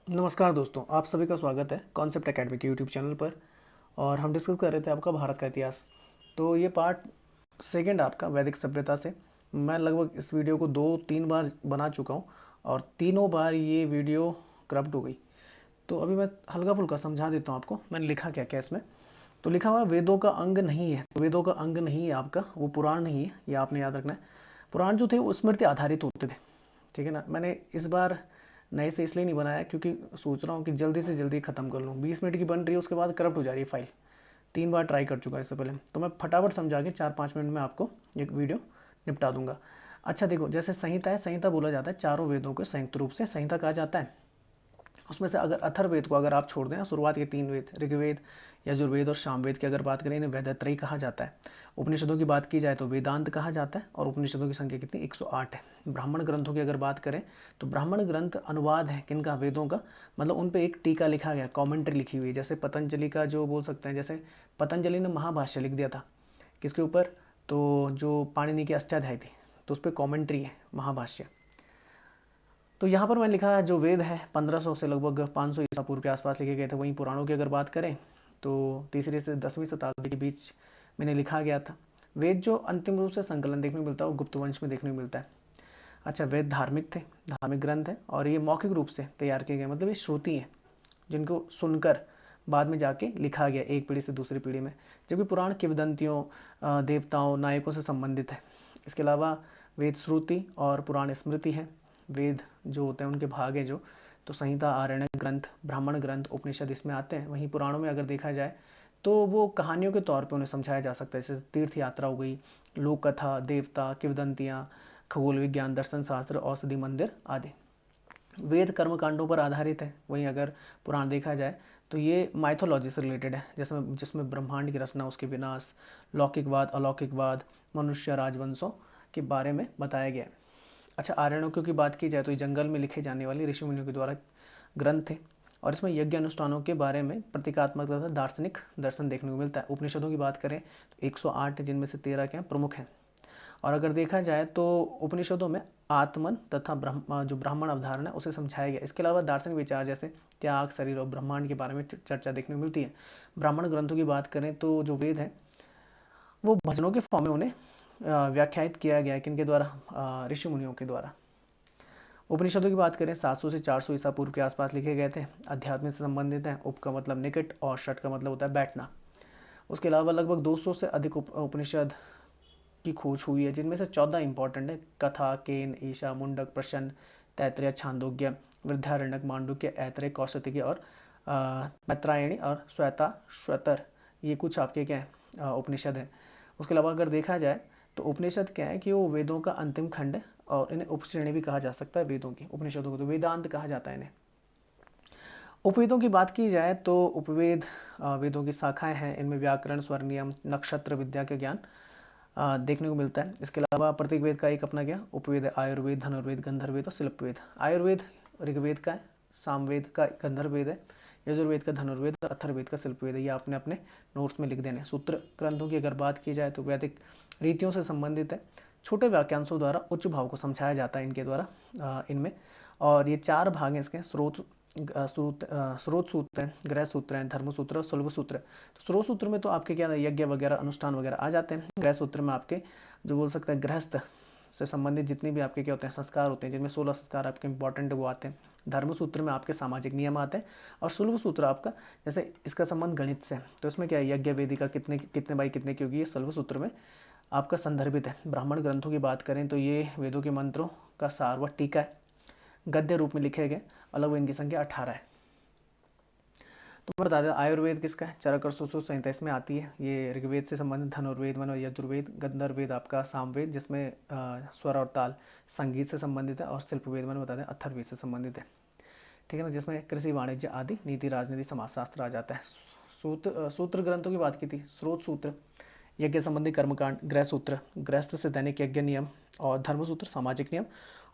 नमस्कार दोस्तों, आप सभी का स्वागत है कॉन्सेप्ट एकेडमी के यूट्यूब चैनल पर। और हम डिस्कस कर रहे थे आपका भारत का इतिहास। तो ये पार्ट सेकंड आपका वैदिक सभ्यता से। मैं लगभग इस वीडियो को 2-3 बार बना चुका हूँ और तीनों बार ये वीडियो करप्ट हो गई। तो अभी मैं हल्का फुल्का समझा देता हूँ आपको मैंने लिखा क्या क्या इसमें। तो लिखा हुआ है वेदों का अंग नहीं है। तो वेदों का अंग नहीं है आपका, वो पुराण नहीं है, ये आपने याद रखना है। पुराण जो थे वो स्मृति आधारित होते थे, ठीक है ना। मैंने इस बार नए से इसलिए नहीं बनाया क्योंकि सोच रहा हूँ कि जल्दी से जल्दी ख़त्म कर लूँ। 20 मिनट की बन रही है, उसके बाद करप्ट हो जा रही है फाइल। 3 बार ट्राई कर चुका इससे पहले, तो मैं फटाफट समझा के 4-5 मिनट में आपको एक वीडियो निपटा दूंगा। अच्छा देखो, जैसे संहिता है, संहिता बोला जाता है चारों वेदों को संयुक्त रूप से संहिता कहा जाता है। उसमें से अगर अथर्ववेद को अगर आप छोड़ दें, शुरुआत के 3 वेद ऋग्वेद, यजुर्वेद और सामवेद की अगर बात करें, इन्हें वेदत्रयी कहा जाता है। उपनिषदों की बात की जाए तो वेदांत कहा जाता है, और उपनिषदों की संख्या कितनी, 108 है। ब्राह्मण ग्रंथों की अगर बात करें तो ब्राह्मण ग्रंथ अनुवाद है किनका, वेदों का। मतलब उन पे एक टीका लिखा गया, कॉमेंट्री लिखी हुई है। जैसे पतंजलि का जो बोल सकते हैं, जैसे पतंजलि ने महाभाष्य लिख दिया था किसके ऊपर, तो जो पाणिनि की अष्टाध्यायी थी, तो उस पर कॉमेंट्री है महाभाष्य। तो यहाँ पर मैंने लिखा है जो वेद है 1500 से लगभग 500 ईसा पूर्व के आसपास लिखे गए थे। वहीं पुराणों की अगर बात करें तो तीसरी से 10वीं शताब्दी के बीच मैंने लिखा गया था। वेद जो अंतिम रूप से संकलन देखने को मिलता है वो गुप्त वंश में देखने को मिलता है। अच्छा, वेद धार्मिक थे, धार्मिक ग्रंथ है, और ये मौखिक रूप से तैयार किए गए, मतलब ये श्रुति हैं जिनको सुनकर बाद में जाके लिखा गया एक पीढ़ी से दूसरी पीढ़ी में। जबकि पुराण किंवदंतियों, देवताओं, नायकों से संबंधित है। इसके अलावा वेद श्रुति और पुराण स्मृति है। वेद जो होते हैं उनके भाग हैं जो, तो संहिता, आरण्यक ग्रंथ, ब्राह्मण ग्रंथ, उपनिषद इसमें आते हैं। वहीं पुराणों में अगर देखा जाए तो वो कहानियों के तौर पे उन्हें समझाया जा सकता है। जैसे तीर्थ यात्रा हो गई, लोक कथा, देवता, किंवदंतियाँ, खगोल विज्ञान, दर्शन शास्त्र, औषधि मंदिर आदि। वेद कर्म कांडों पर आधारित है। वहीं अगर पुराण देखा जाए तो ये माइथोलॉजी से रिलेटेड है, जिसमें जिसमें ब्रह्मांड की रचना, उसके विनाश, लौकिकवाद, अलौकिकवाद, मनुष्य राजवंशों के बारे में बताया गया है। अच्छा, आरण्यकों की बात की जाए तो ये जंगल में लिखे जाने वाले ऋषि मुनियों के द्वारा ग्रंथ थे, और इसमें यज्ञ अनुष्ठानों के बारे में प्रतीकात्मक तथा दार्शनिक दर्शन देखने को मिलता है। उपनिषदों की बात करें तो 108 है, जिनमें से 13 क्या प्रमुख हैं। और अगर देखा जाए तो उपनिषदों में आत्मन तथा ब्रह्म जो ब्राह्मण अवधारणा है उसे समझाया गया। इसके अलावा दार्शनिक विचार जैसे त्याग, शरीर और ब्रह्मांड के बारे में चर्चा देखने को मिलती है। ब्राह्मण ग्रंथों की बात करें तो जो वेद हैं वो भजनों के फॉर्म में उन्हें व्याख्यायित किया गया है, किनके द्वारा, ऋषि मुनियों के द्वारा। उपनिषदों की बात करें 700 से 400 ईसा पूर्व के आसपास लिखे गए थे। अध्यात्म से संबंधित हैं। उप का मतलब निकट और षट का मतलब होता है बैठना। उसके अलावा लगभग 200 से अधिक उपनिषद की खोज हुई है, जिनमें से 14 इंपॉर्टेंट है। कथा, केन, ईशा, मुंडक, प्रश्न, तैतृय, छांदोग्य, वृद्धारण्यक, मांडुक्य, ऐतरेय, कौशतिकी और मैत्रायणी और श्वेता श्वेतर, ये कुछ आपके क्या है उपनिषद हैं। उसके अलावा अगर देखा जाए तो उपनिषद क्या है कि वो वेदों का अंतिम खंड है, और इन्हें उपश्रेणी भी कहा जा सकता है वेदों की। उपनिषदों को तो वेदांत कहा जाता है इन्हें। उपवेदों की बात की जाए तो उपवेद वेदों की शाखाएं हैं। इनमें व्याकरण, स्वर नियम, नक्षत्र विद्या के ज्ञान देखने को मिलता है। इसके अलावा प्रत्येक वेद का एक अपना क्या उपवेद है। आयुर्वेद, धनुर्वेद, गंधर्वेद और शिल्पवेद। आयुर्वेद ऋग्वेद का है, सामवेद का गंधर्वेद है, यजुर्वेद का धनुर्वेद, अथर्ववेद का शिल्पवेद है। ये आपने अपने नोट्स में लिख देने। सूत्र ग्रंथों की अगर बात की जाए तो वैदिक रीतियों से संबंधित है। छोटे वाक्यांशों द्वारा उच्च भाव को समझाया जाता है इनके द्वारा, इनमें। और ये 4 भाग हैं इसके। स्रोत सूत्र हैं, गृह सूत्र हैं, धर्म सूत्र और सुलभ सूत्र। तो स्रोत सूत्र में तो आपके क्या यज्ञ वगैरह, अनुष्ठान वगैरह आ जाते हैं। गृह सूत्र में आपके जो बोल सकते हैं गृहस्थ से संबंधित जितने भी आपके क्या होते हैं संस्कार होते हैं, जिनमें 16 संस्कार आपके इंपॉर्टेंट वो आते हैं। धर्म सूत्र में आपके सामाजिक नियम आते हैं। और सुलभ सूत्र आपका, जैसे इसका संबंध गणित से है, तो इसमें क्या है यज्ञ वेदिका कितने कितने बाई कितने की होगी, ये सुलभ सूत्र में आपका संदर्भित है। ब्राह्मण ग्रंथों की बात करें तो ये वेदों के मंत्रों का सार व टीका है, गद्य रूप में लिखे गए। अलग इनकी संख्या 18 है। तो मैं बता दें आयुर्वेद किसका है, चरक और सुश्रुत संहिता इसमें आती है। ये ऋग्वेद से संबंधित, धनुर्वेद, मन, यजुर्वेद, गंधर्ववेद आपका सामवेद, जिसमें स्वर और ताल संगीत से संबंधित है। और शिल्पवेद मैंने बता दें अथर्ववेद से संबंधित है, ठीक है ना, जिसमें कृषि, वाणिज्य आदि, नीति, राजनीति, समाजशास्त्र आ जाता है। सूत्र ग्रंथों की बात की थी। स्रोत सूत्र यज्ञ संबंधी कर्मकांड, गृह सूत्र गृहस्थ से दैनिक यज्ञ नियम, और धर्म सूत्र सामाजिक नियम,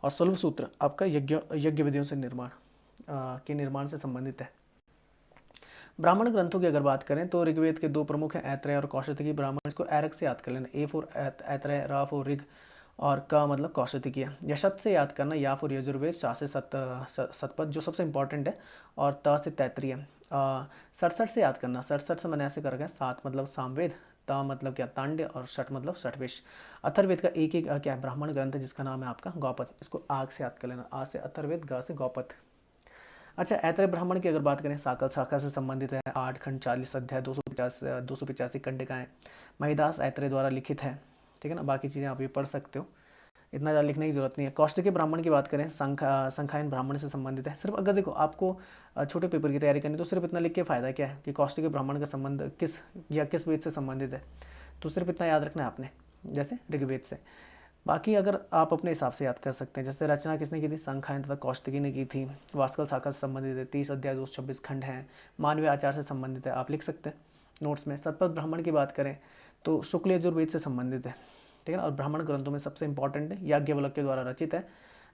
और सुलभ सूत्र आपका यज्ञ यज्ञ विधियों से निर्माण के निर्माण से संबंधित है। ब्राह्मण ग्रंथों की अगर बात करें तो ऋग्वेद के 2 प्रमुख हैं, ऐतरेय और कौशिकी ब्राह्मण। इसको एरक से याद कर लेना। ए फॉर ऐतरेय, रा फॉर ऋग और क मतलब कौशिकी है। यशत से याद करना, या फिर यजुर्वेद, सा से सतपथ जो सबसे इंपॉर्टेंट है, और त से तैतरीय। सड़सठ से याद करना, सड़सठ से मैंने ऐसे कर रखा है, सात मतलब सामवेद, त मतलब क्या तांड्य, और षट मतलब षट्वेश। अथर्ववेद का एक एक क्या है ब्राह्मण ग्रंथ है जिसका नाम है आपका गौपथ। इसको आग से याद कर लेना, आ से अथर्ववेद, ग से गौपथ। अच्छा, ऐतरेय ब्राह्मण की अगर बात करें, साकल शाखा से संबंधित है, 8 खंड, 40 अध्याय, 285 कंडिकाएं, महिदास ऐतरेय द्वारा लिखित है। ठीक है ना, बाकी चीज़ें आप ये पढ़ सकते हो, इतना ज़्यादा लिखने की जरूरत नहीं है। कौष्टकी ब्राह्मण की बात करें, संखायन ब्राह्मण से संबंधित है। सिर्फ अगर देखो आपको छोटे पेपर की तैयारी करनी तो सिर्फ इतना लिख के फ़ायदा क्या है कि कौष्टकी ब्राह्मण का संबंध किस वेद से संबंधित है, तो सिर्फ इतना याद रखना है आपने, जैसे ऋग्वेद से। बाकी अगर आप अपने हिसाब से याद कर सकते हैं, जैसे रचना किसने की थी, संखायन तथा कौष्टकी ने की थी। वास्कल शाखा से संबंधित है, 30 अध्याय, 226 खंड हैं। मानवीय आचार से संबंधित है, आप लिख सकते हैं नोट्स में। सतपथ ब्राह्मण की बात करें तो शुक्ल यजुर्वेद से संबंधित है। ठीक है ना, और ब्राह्मण ग्रंथों में सबसे इंपॉर्टेंट है, याज्ञवल्क्य के द्वारा रचित है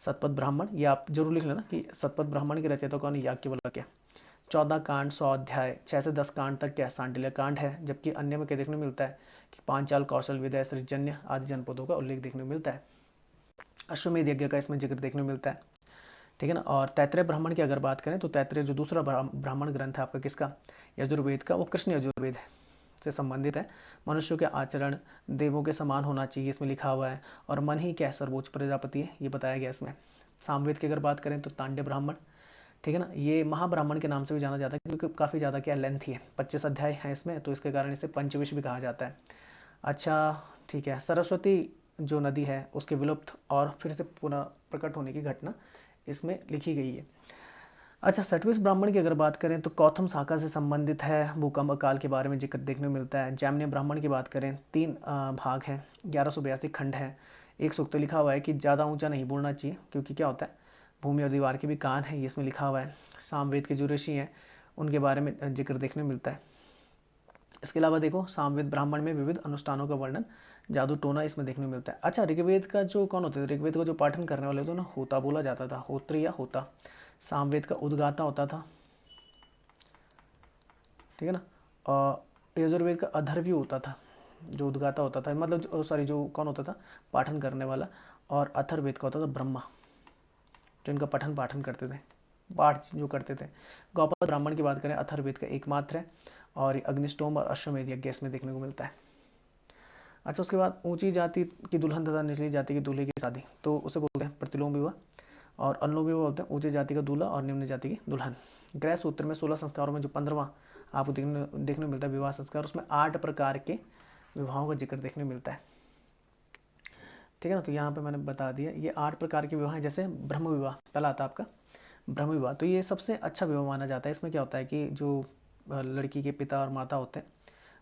सतपथ ब्राह्मण। ये आप जरूर लिख लेना कि सतपथ ब्राह्मण के रचयिता कौन है, याज्ञवल्क्य। 14 कांड, 100 अध्याय, 6 से 10 कांड तक क्या सांडिल्य कांड है, जबकि अन्य में क्या देखने को मिलता है कि पांचाल, कौशल, विदय, सृजन्य आदि जनपदों का उल्लेख देखने को मिलता है। अश्वमेध यज्ञ का इसमें जिक्र देखने को मिलता है। ठीक है ना, और तैतरेय ब्राह्मण की अगर बात करें तो तैतरेय जो दूसरा ब्राह्मण ग्रंथ है आपका किसका, यजुर्वेद का, वो कृष्ण यजुर्वेद से संबंधित है। मनुष्यों के आचरण देवों के समान होना चाहिए इसमें लिखा हुआ है, और मन ही क्या सर्वोच्च प्रजापति है, ये बताया गया इसमें। सामवेद की अगर बात करें तो तांड्य ब्राह्मण, ठीक है ना, ये महाब्राह्मण के नाम से भी जाना जाता है क्योंकि काफ़ी ज़्यादा क्या लेंथी है, 25 अध्याय हैं इसमें, तो इसके कारण इसे पंचविश भी कहा जाता है। अच्छा ठीक है, सरस्वती जो नदी है उसके विलुप्त और फिर से पुनः प्रकट होने की घटना इसमें लिखी गई है। अच्छा, सटविश ब्राह्मण की अगर बात करें तो कौथम शाखा से संबंधित है, भूकंप अकाल के बारे में जिक्र देखने को मिलता है। जैमिनी ब्राह्मण की बात करें, 3 भाग हैं, 1182 खंड है। एक सूक्त लिखा हुआ है कि ज़्यादा ऊंचा नहीं बोलना चाहिए क्योंकि क्या होता है, भूमि और दीवार के भी कान है, ये इसमें लिखा हुआ है। सामवेद के जो ऋषि हैं उनके बारे में जिक्र देखने को मिलता है। इसके अलावा देखो, सामवेद ब्राह्मण में विविध अनुष्ठानों का वर्णन, जादू टोना इसमें देखने को मिलता है। अच्छा, ऋग्वेद का जो कौन होता है, ऋग्वेद का जो पाठन करने वाले तो ना होता बोला जाता था, होत्री या होता। सामवेद का उद्गाता होता था, ठीक है ना, और यजुर्वेद का अधर्व्यू होता था, जो उद्गाता होता था, मतलब सॉरी जो कौन होता था, पाठन करने वाला। और अथर्ववेद का होता था ब्रह्मा, जो इनका पठन पाठन करते थे, पाठ जो करते थे। गौपद ब्राह्मण की बात करें, अथर्ववेद का एकमात्र है, और अग्निष्टोम और अश्वमेध यज्ञ इसमें देखने को मिलता है। अच्छा, उसके बाद ऊंची जाति की दुल्हन तथा निचली जाति की दूल्हे की शादी, तो उसे बोलते हैं प्रतिलोम विवाह, और अनुलोम विवाह बोलते हैं ऊंची जाति का दूल्हा और निम्न जाति की दुल्हन। गृह सूत्र में 16 संस्कारों में जो 15वां आपको देखने को मिलता है विवाह संस्कार, उसमें 8 प्रकार के विवाहों का जिक्र देखने को मिलता है। ठीक है ना, तो यहाँ पे मैंने बता दिया ये 8 प्रकार के विवाह हैं। जैसे ब्रह्म विवाह पहला आता है आपका, ब्रह्म विवाह, तो ये सबसे अच्छा विवाह माना जाता है। इसमें क्या होता है कि जो लड़की के पिता और माता होते हैं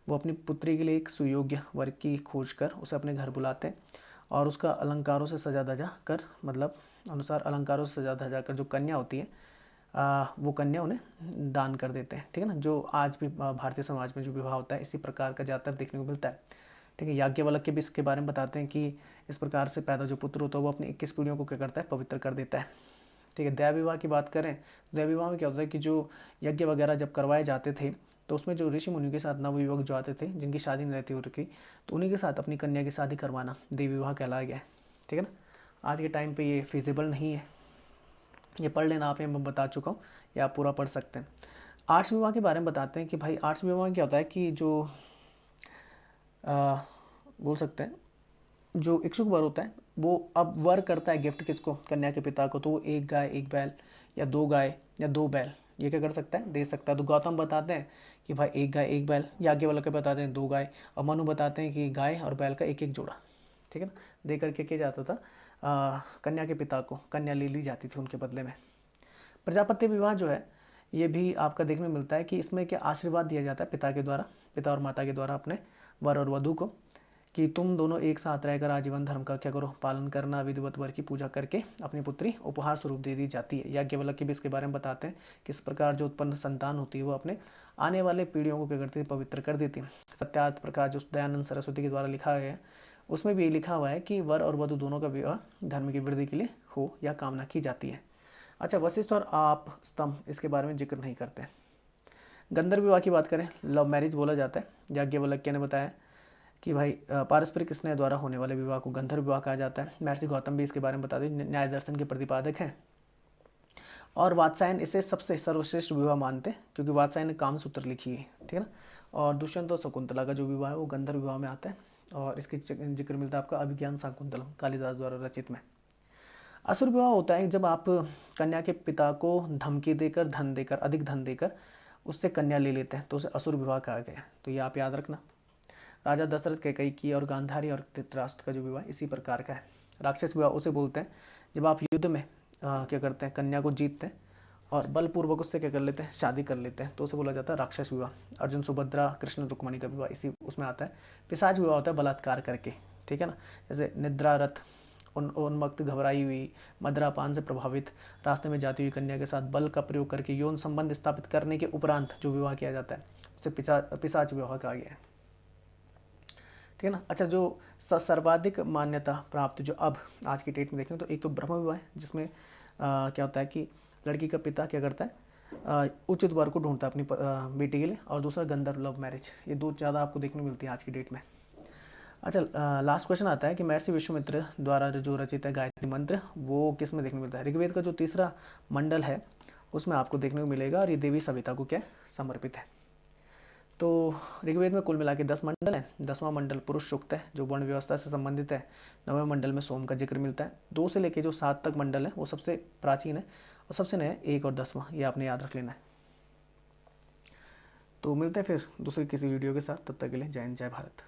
वो अपनी पुत्री के लिए एक सुयोग्य वर्ग की खोज कर उसे अपने घर बुलाते हैं, और उसका अलंकारों से सजा धजा कर, मतलब अनुसार अलंकारों से सजा धजा कर जो कन्या होती है वो कन्या उन्हें दान कर देते हैं। ठीक है ना, जो आज भी भारतीय समाज में जो विवाह होता है इसी प्रकार का ज़्यादातर देखने को मिलता है। ठीक है, याज्ञवल्क्य भी इसके बारे में बताते हैं कि इस प्रकार से पैदा जो पुत्र होता है वो अपनी 21 पीढ़ियों को क्या करता है, पवित्र कर देता है। ठीक है, दैव विवाह की बात करें, दैव विवाह में क्या होता है कि जो यज्ञ वगैरह जब करवाए जाते थे तो उसमें जो ऋषि मुनि के साथ नवयुवक जो आते थे जिनकी शादी नहीं रहती हो रखी, तो उन्हीं के साथ अपनी कन्या की शादी करवाना देव विवाह कहलाया गया है। ठीक है ना, आज के टाइम पे ये फिजिबल नहीं है, ये पढ़ लेना आप, मैं बता चुका हूँ, या आप पूरा पढ़ सकते हैं। आर्ट्स विवाह के बारे में बताते हैं कि भाई आर्ट्स विवाह में क्या होता है कि जो बोल सकते हैं जो इच्छुक वर होता है वो अब वर करता है गिफ्ट किसको, कन्या के पिता को, तो वो एक गाय एक बैल या 2 गाय या 2 बैल ये क्या कर सकता है, दे सकता है। तो गौतम बताते हैं कि भाई एक गाय एक बैल, याज्ञवल्क्य बताते हैं 2 गाय, और मनु बताते हैं कि गाय और बैल का एक एक जोड़ा, ठीक है ना, दे करके किया जाता था कन्या के पिता को, कन्या ले ली जाती थी उनके बदले में। प्रजापत्य विवाह जो है ये भी आपका देखने में मिलता है कि इसमें क्या आशीर्वाद दिया जाता है पिता के द्वारा, पिता और माता के द्वारा अपने वर और वधू को, कि तुम दोनों एक साथ रहकर आजीवन धर्म का क्या करो, पालन करना, विधिवत वर की पूजा करके अपनी पुत्री उपहार स्वरूप दे दी जाती है। याज्ञवल्क्य भी इसके बारे में बताते हैं किस प्रकार जो उत्पन्न संतान होती है वो अपने आने वाले पीढ़ियों को क्या करती है, पवित्र कर देती है। सत्यार्थ प्रकाश जो दयानंद सरस्वती के द्वारा लिखा गया है उसमें भी ये लिखा हुआ है कि वर और वधु दोनों का विवाह धर्म की वृद्धि के लिए हो या कामना की जाती है। अच्छा, वशिष्ठ और आप स्तंभ इसके बारे में जिक्र नहीं करते। गंधर्व विवाह की बात करें, लव मैरिज बोला जाता है। याज्ञवल्क्य ने बताया कि भाई पारस्परिक स्नेह द्वारा होने वाले विवाह को गंधर्व विवाह कहा जाता है। महर्षि गौतम भी इसके बारे में बता दें, न्याय दर्शन के प्रतिपादक हैं। और वात्सायन इसे सबसे सर्वश्रेष्ठ विवाह मानते हैं, क्योंकि वात्सायन ने कामसूत्र लिखी है, ठीक है ना। और दुष्यंत और शकुंतला का जो विवाह है वो गंधर्व विवाह में आता है, और इसकी जिक्र मिलता है आपका अभिज्ञान शाकुंतलम कालिदास द्वारा रचित में। असुर विवाह होता है जब आप कन्या के पिता को धमकी देकर, धन देकर, अधिक धन देकर उससे कन्या ले लेते हैं, तो उसे असुर विवाह कहा गया। तो ये आप याद रखना। राजा दशरथ, कैकेयी की और गांधारी और धृतराष्ट्र का जो विवाह इसी प्रकार का है। राक्षस विवाह उसे बोलते हैं जब आप युद्ध में क्या करते हैं, कन्या को जीतते हैं और बलपूर्वक उससे क्या कर लेते हैं, शादी कर लेते हैं, तो उसे बोला जाता है राक्षस विवाह। अर्जुन सुभद्रा, कृष्ण रुक्मणी का विवाह इसी उसमें आता है। पिशाच विवाह होता है बलात्कार करके, ठीक है ना। जैसे निद्रारत, उन्मत्त, घबराई हुई, मदिरापान से प्रभावित, रास्ते में जाती हुई कन्या के साथ बल का प्रयोग करके यौन संबंध स्थापित करने के उपरांत जो विवाह किया जाता है उसे पिशाच विवाह कहा गया है, ठीक है ना। अच्छा, जो सर्वाधिक मान्यता प्राप्त जो अब आज की डेट में देखें तो एक तो ब्रह्म विवाह है, जिसमें क्या होता है कि लड़की का पिता क्या करता है, उचित वर को ढूंढता है अपनी बेटी के लिए, और दूसरा गंधर्व लव मैरिज। ये दो ज़्यादा आपको देखने को मिलती है आज की डेट में। अच्छा, लास्ट क्वेश्चन आता है कि महर्षि विश्वामित्र द्वारा जो रचित है गायत्री मंत्र वो किस में देखने को मिलता है। ऋग्वेद का जो तीसरा मंडल है उसमें आपको देखने को मिलेगा, और ये देवी सविता को क्या समर्पित है। तो ऋग्वेद में कुल मिला के 10 मंडल हैं। 10वां मंडल पुरुष सूक्त है जो वर्ण व्यवस्था से संबंधित है। 9वें मंडल में सोम का जिक्र मिलता है। 2 से लेके जो 7 तक मंडल है वो सबसे प्राचीन है, और सबसे नया 1 और 10वां, ये आपने याद रख लेना है। तो मिलते हैं फिर दूसरी किसी वीडियो के साथ, तब तक के लिए जय हिंद, जय भारत।